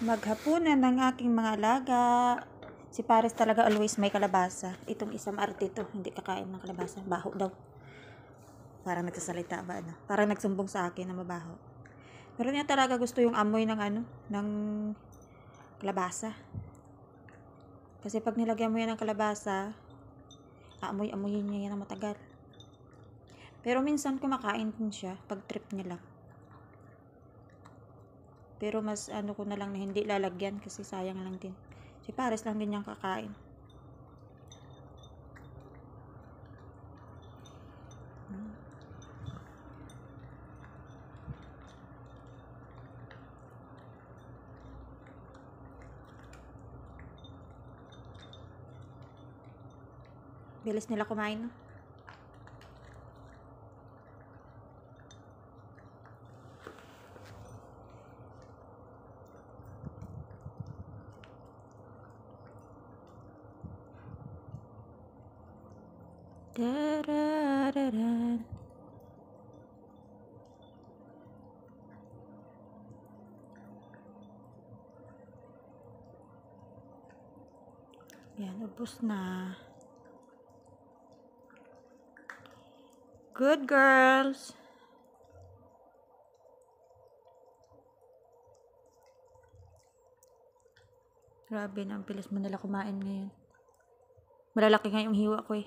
Maghapunan ng aking mga alaga. Si Paris talaga always may kalabasa. Itong isang arte to, hindi kakain ng kalabasa. Baho daw. Parang nagsasalita ba, ano? Parang nagsumbong sa akin na mabaho. Pero niya talaga gusto yung amoy ng ng kalabasa. Kasi pag nilagyan mo yan ng kalabasa, aamoy-amoyin niya yan na matagal. Pero minsan kumakain din siya pag trip niya lang. Pero mas ko na lang na hindi lalagyan kasi sayang lang din. Si Pares lang din yung kakain. Bilis nila kumain, no? Darararan. Yan, ubos na. Good girls. Grabe na, ang bilis mo nila kumain ngayon. Malalaki nga yung hiwa ko eh.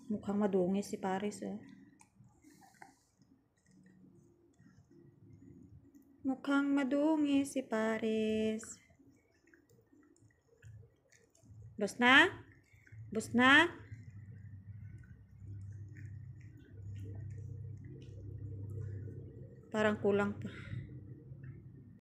Mukhang madungis si Paris eh. Mukhang madungis si Paris. Bus na? Bus na? Parang kulang pa.